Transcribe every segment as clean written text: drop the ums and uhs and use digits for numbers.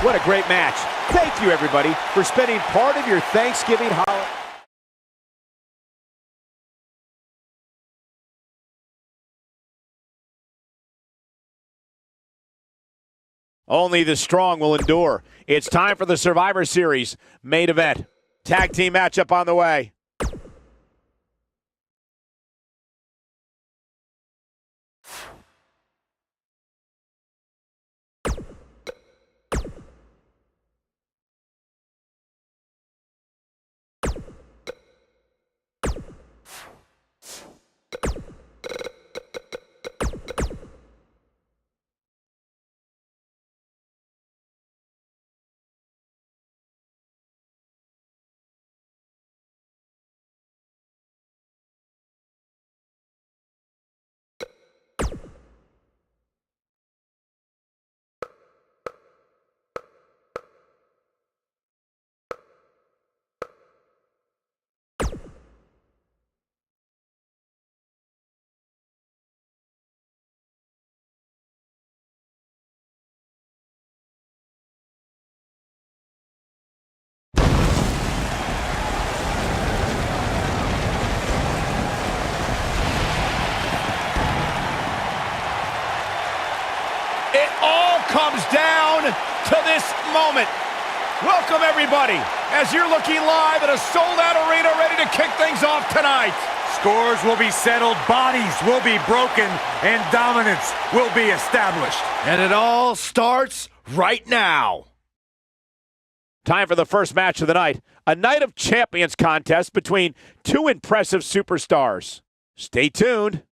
What a great match. Thank you, everybody, for spending part of your Thanksgiving holiday. Only the strong will endure. It's time for the Survivor Series main event. Tag team matchup on the way. It all comes down to this moment. Welcome, everybody, as you're looking live at a sold-out arena ready to kick things off tonight. Scores will be settled, bodies will be broken, and dominance will be established. And it all starts right now. Time for the first match of the night. A Night of Champions contest between two impressive superstars. Stay tuned.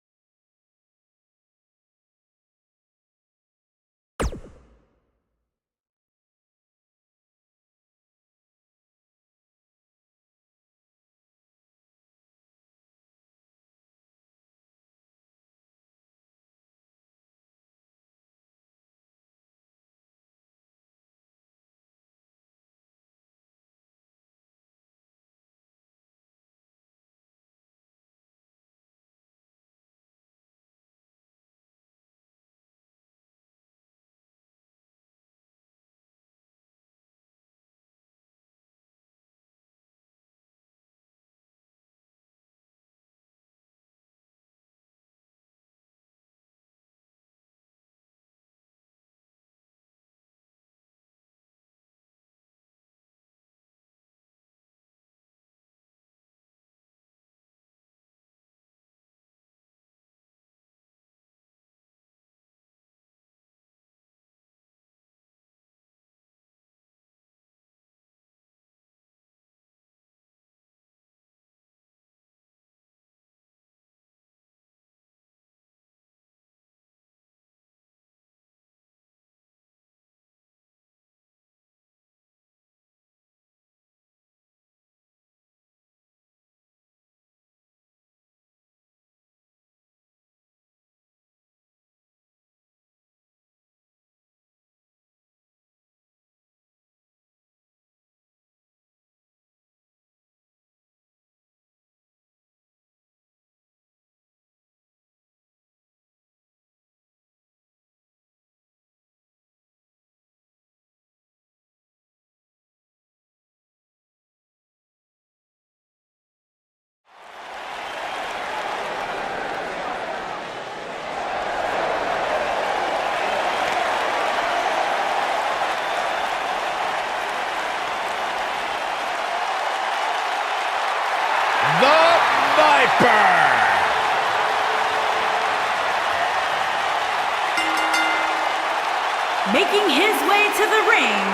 Making his way to the ring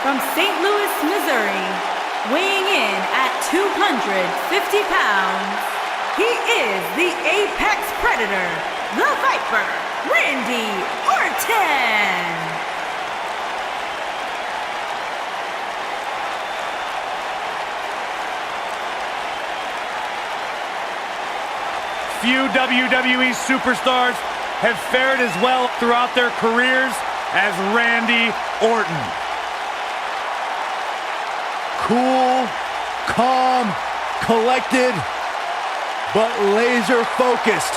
from St. Louis, Missouri, weighing in at 250 pounds, he is the Apex Predator, the Viper, Randy Orton. Few WWE superstars have fared as well throughout their careers as Randy Orton. Cool, calm, collected, but laser focused.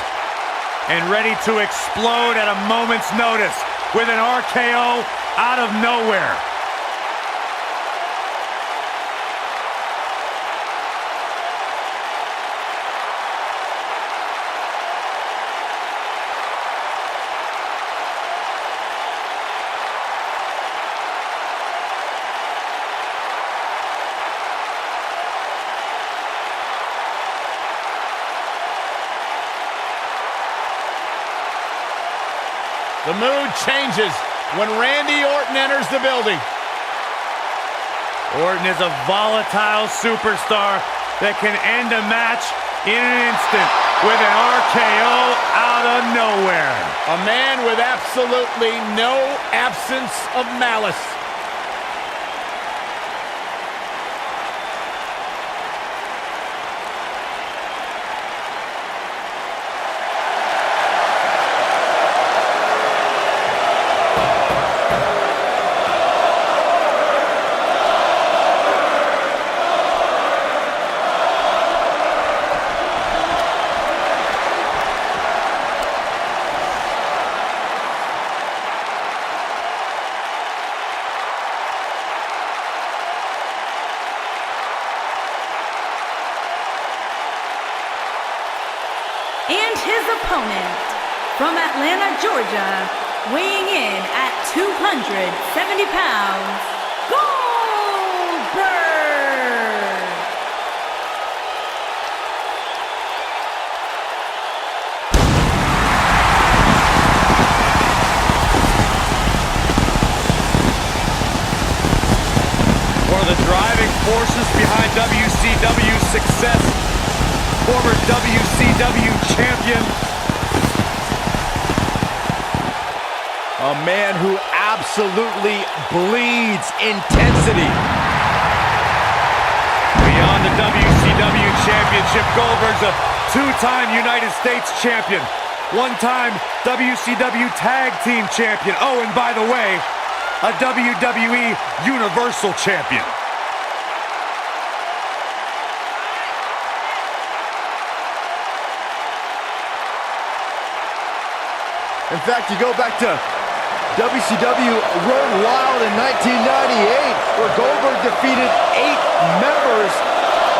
And ready to explode at a moment's notice with an RKO out of nowhere. The mood changes when Randy Orton enters the building. Orton is a volatile superstar that can end a match in an instant with an RKO out of nowhere. A man with absolutely no absence of malice. And his opponent, from Atlanta, Georgia, weighing in at 270 pounds, Goldberg! One of the driving forces behind WCW's success, former WCW champion. A man who absolutely bleeds intensity. Beyond the WCW championship, Goldberg's a two-time United States champion, one-time WCW tag team champion. Oh, and by the way, a WWE Universal champion. In fact, you go back to WCW Road Wild in 1998, where Goldberg defeated 8 members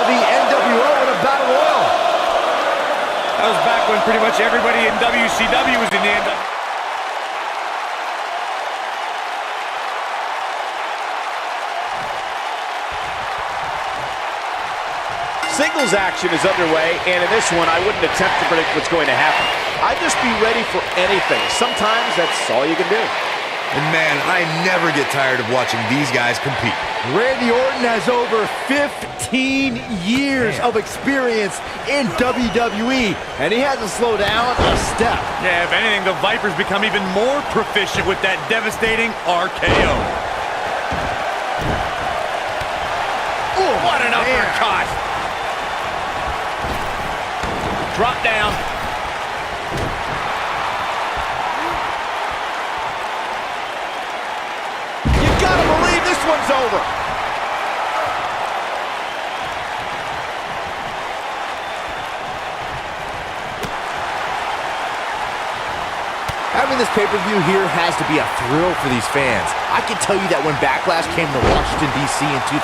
of the NWO in a battle royal. That was back when pretty much everybody in WCW was in the NWO. Singles action is underway, and in this one, I wouldn't attempt to predict what's going to happen. I'd just be ready for anything. Sometimes that's all you can do. And man, I never get tired of watching these guys compete. Randy Orton has over 15 years of experience in WWE, and he hasn't slowed down a step. Yeah, if anything, the Vipers become even more proficient with that devastating RKO. Ooh, what an uppercut! Drop down. You gotta believe this one's over. Having this pay-per-view here has to be a thrill for these fans. I can tell you that when Backlash came to Washington, D.C. in 2000,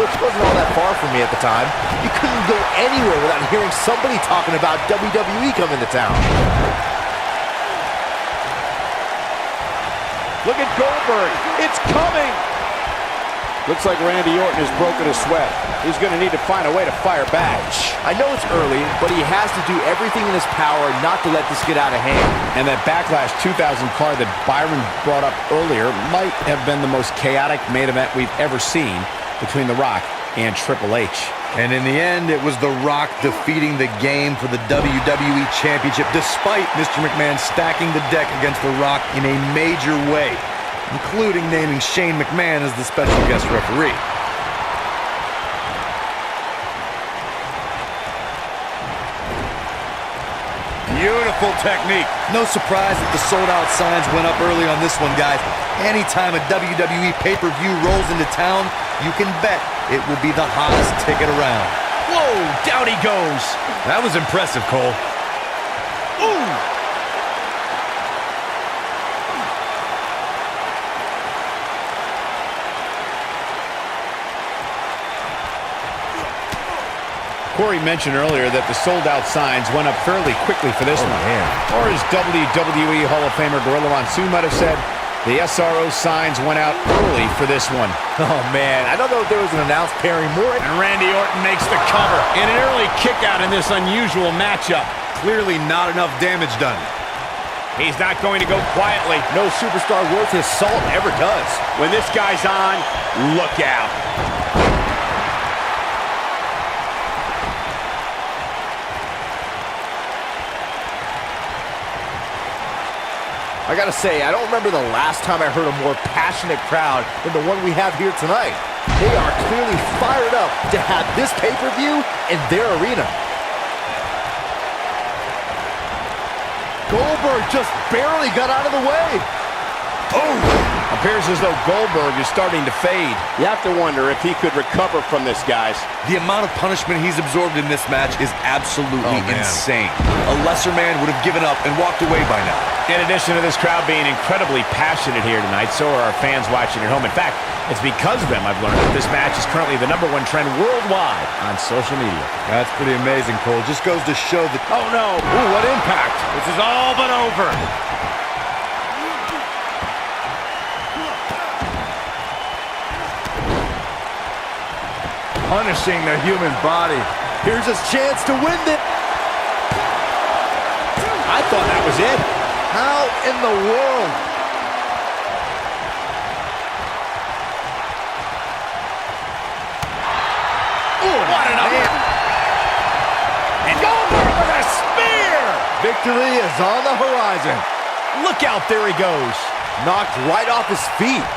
which wasn't all that far from me at the time, you couldn't go anywhere without hearing somebody talking about WWE coming to town. Look at Goldberg. It's coming. Looks like Randy Orton has broken a sweat. He's going to need to find a way to fire back. I know it's early, but he has to do everything in his power not to let this get out of hand. And that Backlash 2000 card that Byron brought up earlier might have been the most chaotic main event we've ever seen between The Rock and Triple H. And in the end, it was The Rock defeating the game for the WWE Championship, despite Mr. McMahon stacking the deck against The Rock in a major way, including naming Shane McMahon as the special guest referee. Beautiful technique. No surprise that the sold-out signs went up early on this one, guys. Anytime a WWE pay-per-view rolls into town, you can bet it will be the hottest ticket around. Whoa, down he goes. That was impressive, Cole. Ooh. Corey mentioned earlier that the sold-out signs went up fairly quickly for this one. Man. Or as WWE Hall of Famer Gorilla Monsoon might have said, the SRO signs went out early for this one. Oh, man, I don't know if there was an announced pairing more. And Randy Orton makes the cover. And an early kick out in this unusual matchup. Clearly not enough damage done. He's not going to go quietly. No superstar worth his salt ever does. When this guy's on, look out. I gotta say, I don't remember the last time I heard a more passionate crowd than the one we have here tonight. They are clearly fired up to have this pay-per-view in their arena. Goldberg just barely got out of the way. Oh! Appears as though Goldberg is starting to fade. You have to wonder if he could recover from this, guys. The amount of punishment he's absorbed in this match is absolutely insane. A lesser man would have given up and walked away by now. In addition to this crowd being incredibly passionate here tonight, so are our fans watching at home. In fact, it's because of them I've learned that this match is currently the #1 trend worldwide on social media. That's pretty amazing, Cole. Just goes to show that... Oh, no. Ooh, what impact. This is all but over. Punishing the human body. Here's his chance to win it. I thought that was it. How in the world? Ooh, what an up. And Goldberg with a spear. Victory is on the horizon. Look out, there he goes. Knocked right off his feet.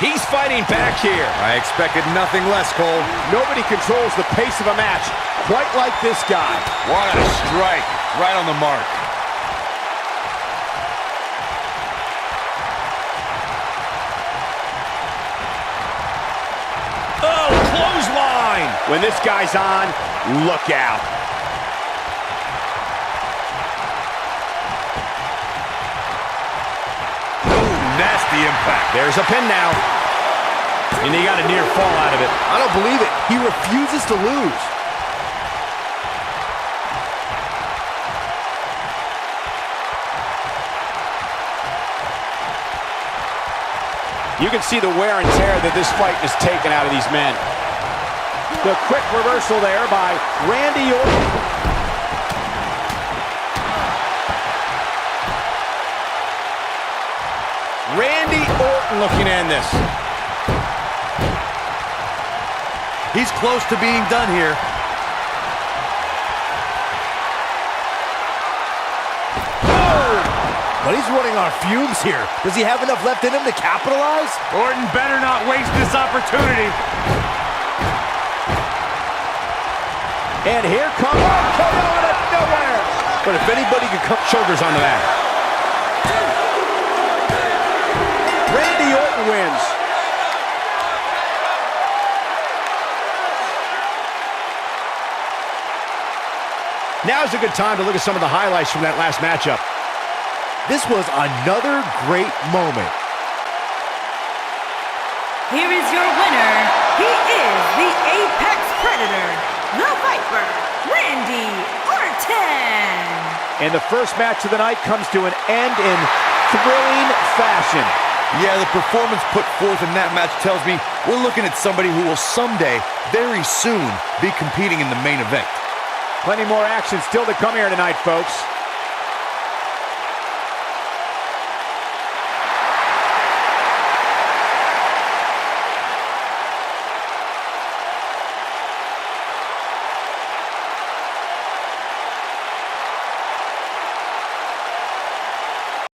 He's fighting back here. I expected nothing less, Cole. Nobody controls the pace of a match quite like this guy. What a strike. Right on the mark. Oh, clothesline. When this guy's on, look out. Nasty impact. There's a pin now. And he got a near fall out of it. I don't believe it. He refuses to lose. You can see the wear and tear that this fight has taken out of these men. The quick reversal there by Randy Orton. Randy Orton looking to end this. He's close to being done here. But he's running on fumes here. Does he have enough left in him to capitalize? Orton better not waste this opportunity. And here comes KO out of nowhere. But if anybody could come... Shoulders onto that. Randy Orton wins. Now's a good time to look at some of the highlights from that last matchup. This was another great moment. Here is your winner. He is the Apex Predator, the Viper, Randy Orton. And the first match of the night comes to an end in thrilling fashion. Yeah, the performance put forth in that match tells me we're looking at somebody who will someday, very soon, be competing in the main event. Plenty more action still to come here tonight, folks.